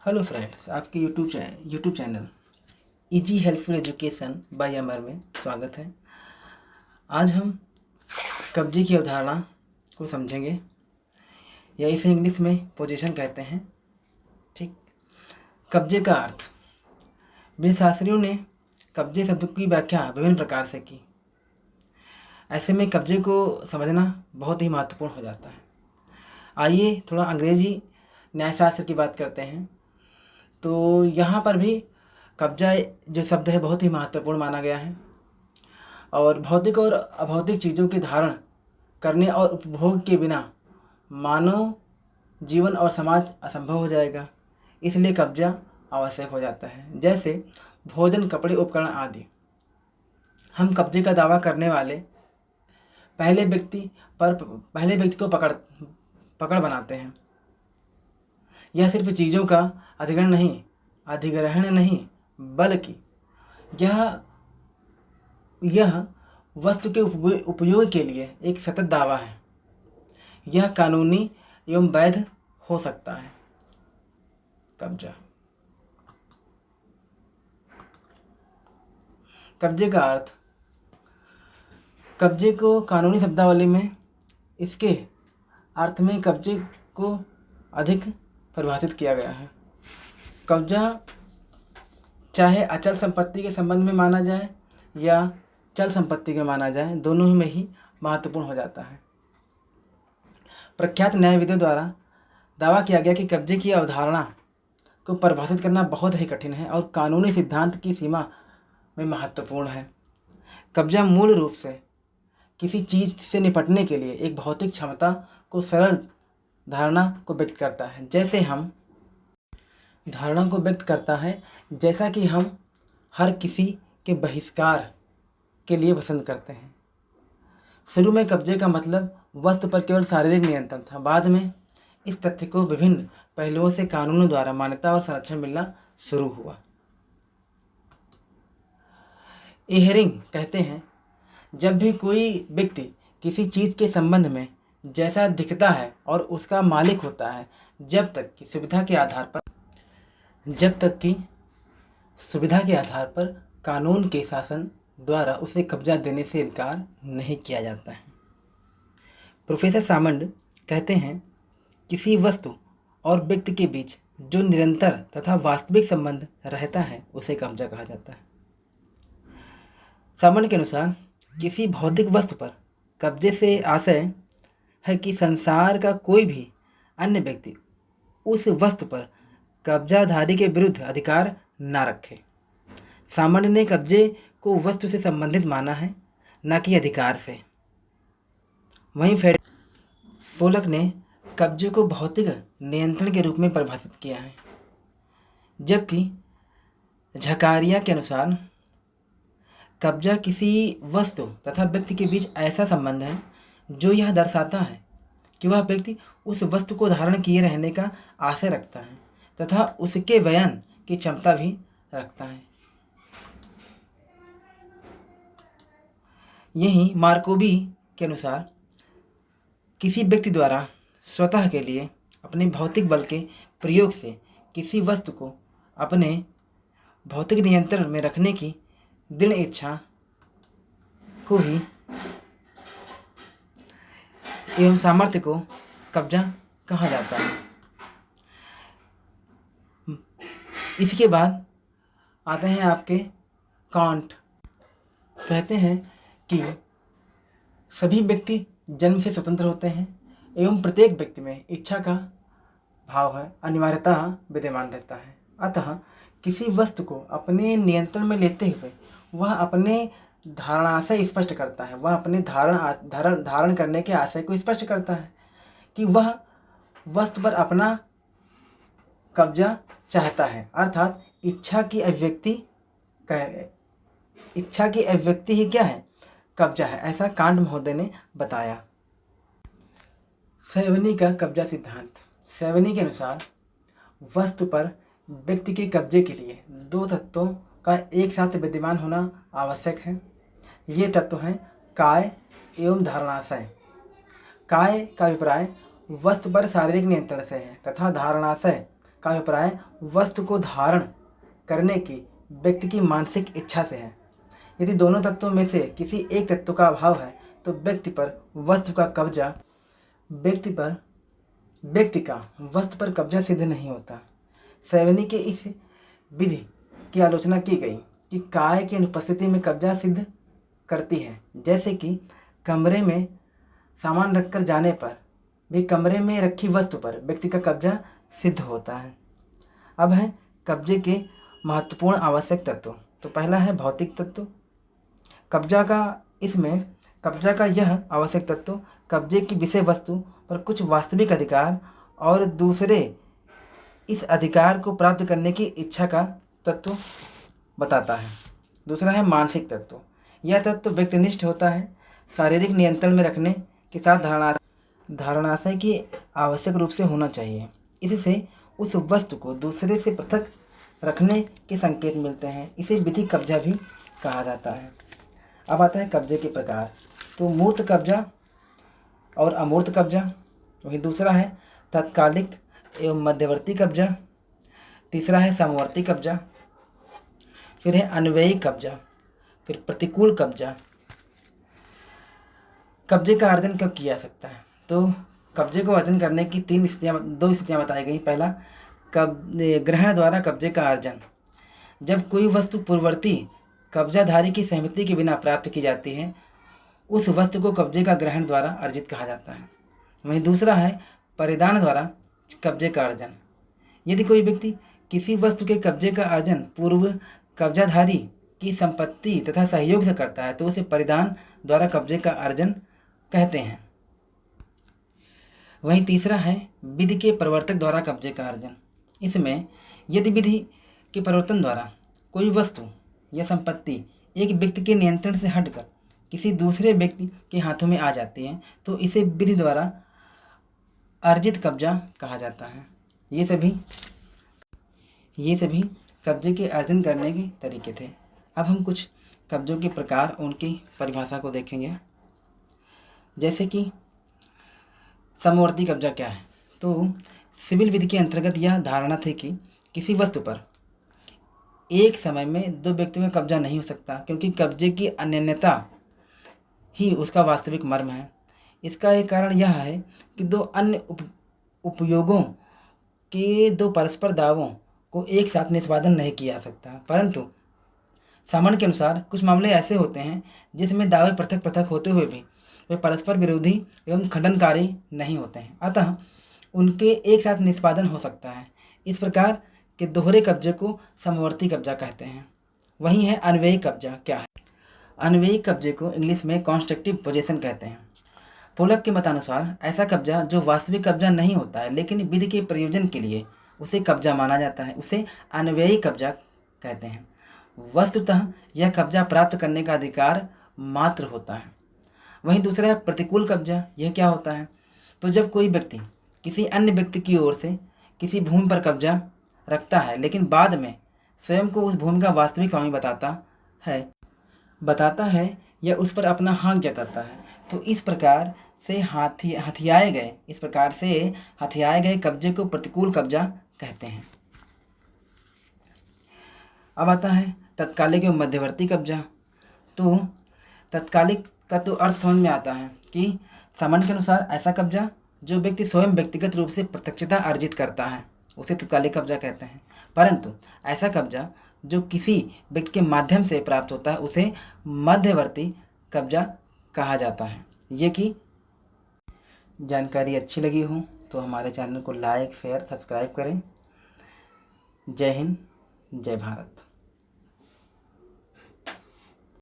Hello friends, आपके YouTube channel easy helpful education by Amar में स्वागत है। आज हम कब्जे की अवधारणा को समझेंगे, या इसे इंग्लिश में पोजीशन कहते हैं। ठीक, कब्जे का अर्थ। शास्त्रियों ने कब्जे शब्द की व्याख्या विभिन्न प्रकार से की। ऐसे में कब्जे को समझना बहुत ही महत्वपूर्ण हो जाता है। आइए थोड़ा अंग्रेजी न्यायशास्त्र की बात करते हैं। तो यहाँ पर भी कब्जा जो शब्द है बहुत ही महत्वपूर्ण माना गया है, और भौतिक और अभौतिक चीज़ों के धारण करने और उपभोग के बिना मानव जीवन और समाज असंभव हो जाएगा। इसलिए कब्जा आवश्यक हो जाता है, जैसे भोजन, कपड़े, उपकरण आदि। हम कब्जे का दावा करने वाले पहले व्यक्ति को पकड़ बनाते हैं। यह सिर्फ चीज़ों का अधिग्रहण नहीं, बल्कि यह वस्तु के उपयोग के लिए एक सतत दावा है। यह कानूनी एवं वैध हो सकता है। कब्जे का अर्थ। कब्जे को कानूनी शब्दावली में इसके अर्थ में कब्जे को अधिक परिभाषित किया गया है। कब्जा चाहे अचल संपत्ति के संबंध में माना जाए या चल संपत्ति के माना जाए, दोनों में ही महत्वपूर्ण हो जाता है। प्रख्यात न्यायविदों द्वारा दावा किया गया कि कब्जे की अवधारणा को परिभाषित करना बहुत ही कठिन है और कानूनी सिद्धांत की सीमा में महत्वपूर्ण है। कब्जा मूल रूप से किसी चीज़ से निपटने के लिए एक भौतिक क्षमता को सरल धारणा को व्यक्त करता है, जैसा कि हम हर किसी के बहिष्कार के लिए पसंद करते हैं। शुरू में कब्जे का मतलब वस्तु पर केवल शारीरिक नियंत्रण था। बाद में इस तथ्य को विभिन्न पहलुओं से कानूनों द्वारा मान्यता और संरक्षण मिलना शुरू हुआ। एहरिंग कहते हैं, जब भी कोई व्यक्ति किसी चीज़ के संबंध में जैसा दिखता है और उसका मालिक होता है, जब तक कि सुविधा के आधार पर कानून के शासन द्वारा उसे कब्जा देने से इनकार नहीं किया जाता है। प्रोफेसर सामंड कहते हैं, किसी वस्तु और व्यक्ति के बीच जो निरंतर तथा वास्तविक संबंध रहता है उसे कब्जा कहा जाता है। सामंड के अनुसार किसी भौतिक वस्तु पर कब्जे से आशय है कि संसार का कोई भी अन्य व्यक्ति उस वस्तु पर कब्जाधारी के विरुद्ध अधिकार न रखे। सामान्य ने कब्जे को वस्तु से संबंधित माना है, न कि अधिकार से। वहीं पोलक ने कब्जे को भौतिक नियंत्रण के रूप में परिभाषित किया है, जबकि झकारिया के अनुसार कब्जा किसी वस्तु तथा व्यक्ति के बीच ऐसा संबंध है जो यह दर्शाता है कि वह व्यक्ति उस वस्तु को धारण किए रहने का आशय रखता है तथा उसके बयान की क्षमता भी रखता है। यही मार्कोवी के अनुसार किसी व्यक्ति द्वारा स्वतः के लिए अपने भौतिक बल के प्रयोग से किसी वस्तु को अपने भौतिक नियंत्रण में रखने की दृढ़ इच्छा को ही एवं सामर्थ्य को कब्जा कहा जाता है। इसके बाद आते हैं आपके कांट। कहते हैं कि सभी व्यक्ति जन्म से स्वतंत्र होते हैं एवं प्रत्येक व्यक्ति में इच्छा का भाव है अनिवार्यतः विद्यमान रहता है। अतः किसी वस्तु को अपने नियंत्रण में लेते हुए वह अपने धारणाशय स्पष्ट करता है। वह अपने धारण करने के आशय को स्पष्ट करता है कि वह वस्तु पर अपना कब्जा चाहता है, अर्थात इच्छा की अभिव्यक्ति ही क्या है? कब्जा है। ऐसा कांट महोदय ने बताया। सेवनी का कब्जा सिद्धांत। सेवनी के अनुसार वस्तु पर व्यक्ति के कब्जे के लिए दो तत्वों का एक साथ विद्यमान होना आवश्यक है। ये तत्व हैं काय एवं धारणाशय। काय का अभिप्राय वस्तु पर शारीरिक नियंत्रण से है तथा धारणाशय का अभिप्राय वस्तु को धारण करने की व्यक्ति की मानसिक इच्छा से है। यदि दोनों तत्वों में से किसी एक तत्व का अभाव है तो व्यक्ति पर वस्तु का कब्जा सिद्ध नहीं होता। सैवनी के इस विधि की आलोचना की गई कि काय की अनुपस्थिति में कब्जा सिद्ध करती है, जैसे कि कमरे में सामान रखकर जाने पर भी कमरे में रखी वस्तु पर व्यक्ति का कब्जा सिद्ध होता है। अब है कब्जे के महत्वपूर्ण आवश्यक तत्व। तो पहला है भौतिक तत्व। कब्जा का यह आवश्यक तत्व कब्जे की विषय वस्तु पर कुछ वास्तविक अधिकार और दूसरे इस अधिकार को प्राप्त करने की इच्छा का तत्व बताता है। दूसरा है मानसिक तत्व। यह तत्व व्यक्तिनिष्ठ होता है, शारीरिक नियंत्रण में रखने के साथ धारणाशय की आवश्यक रूप से होना चाहिए। इससे उस वस्तु को दूसरे से पृथक रखने के संकेत मिलते हैं। इसे विधि कब्जा भी कहा जाता है। अब आता है कब्जे के प्रकार। तो मूर्त कब्जा और अमूर्त कब्जा। वहीं दूसरा है तत्कालिक एवं मध्यवर्ती कब्जा। तीसरा है समवर्ती कब्जा। फिर है अन्वयी कब्जा। फिर प्रतिकूल कब्जा। कब्जे का अर्जन कब किया जा सकता है? तो कब्जे को अर्जन करने की दो स्थितियाँ बताई गई। पहला, ग्रहण द्वारा कब्जे का अर्जन। जब कोई वस्तु पूर्ववर्ती कब्जाधारी की सहमति के बिना प्राप्त की जाती है, उस वस्तु को कब्जे का ग्रहण द्वारा अर्जित कहा जाता है। वहीं दूसरा है परिधान द्वारा कब्जे का अर्जन। यदि कोई व्यक्ति किसी वस्तु के कब्जे का अर्जन पूर्व कब्जाधारी की संपत्ति तथा सहयोग से करता है तो उसे परिधान द्वारा कब्जे का अर्जन कहते हैं। वहीं तीसरा है विधि के प्रवर्तक द्वारा कब्जे का अर्जन। इसमें यदि विधि के परिवर्तन द्वारा कोई वस्तु या संपत्ति एक व्यक्ति के नियंत्रण से हटकर किसी दूसरे व्यक्ति के हाथों में आ जाती है तो इसे विधि द्वारा अर्जित कब्जा कहा जाता है। ये सभी कब्जे के अर्जन करने के तरीके थे। अब हम कुछ कब्जों के प्रकार उनकी परिभाषा को देखेंगे। जैसे कि समवर्ती कब्जा क्या है? तो सिविल विधि के अंतर्गत यह धारणा थी कि किसी वस्तु पर एक समय में दो व्यक्तियों का कब्जा नहीं हो सकता, क्योंकि कब्जे की अनन्यता ही उसका वास्तविक मर्म है। इसका एक कारण यह है कि दो अन्य उपयोगों के दो परस्पर दावों को एक साथ निष्पादन नहीं किया जा सकता। परंतु सामान्य के अनुसार कुछ मामले ऐसे होते हैं जिसमें दावे पृथक पृथक होते हुए भी वे परस्पर विरोधी एवं खंडनकारी नहीं होते हैं, अतः उनके एक साथ निष्पादन हो सकता है। इस प्रकार के दोहरे कब्जे को समवर्ती कब्जा कहते हैं। वहीं है अन्वयी कब्जा क्या है? अन्वयी कब्जे को इंग्लिश में कॉन्स्ट्रक्टिव पोजीशन कहते हैं। पोलक के मतानुसार ऐसा कब्जा जो वास्तविक कब्जा नहीं होता है लेकिन विधि के प्रयोजन के लिए उसे कब्जा माना जाता है, उसे अन्वयी कब्जा कहते हैं। वस्तुतः यह कब्जा प्राप्त करने का अधिकार मात्र होता है। वहीं दूसरा है प्रतिकूल कब्जा। यह क्या होता है? तो जब कोई व्यक्ति किसी अन्य व्यक्ति की ओर से किसी भूमि पर कब्जा रखता है लेकिन बाद में स्वयं को उस भूमि का वास्तविक स्वामी बताता है या उस पर अपना हक जताता है, तो इस प्रकार से हथियाए गए कब्जे को प्रतिकूल कब्जा कहते हैं। अब आता है तत्कालिक एवं मध्यवर्ती कब्जा। तो तत्कालिक का तो अर्थ समझ में आता है कि सामान्य के अनुसार ऐसा कब्जा जो व्यक्ति स्वयं व्यक्तिगत रूप से प्रत्यक्षता अर्जित करता है उसे तत्कालिक कब्जा कहते हैं। परंतु ऐसा कब्जा जो किसी व्यक्ति के माध्यम से प्राप्त होता है उसे मध्यवर्ती कब्जा कहा जाता है। ये कि जानकारी अच्छी लगी हो तो हमारे चैनल को लाइक, शेयर, सब्सक्राइब करें। जय हिंद, जय भारत।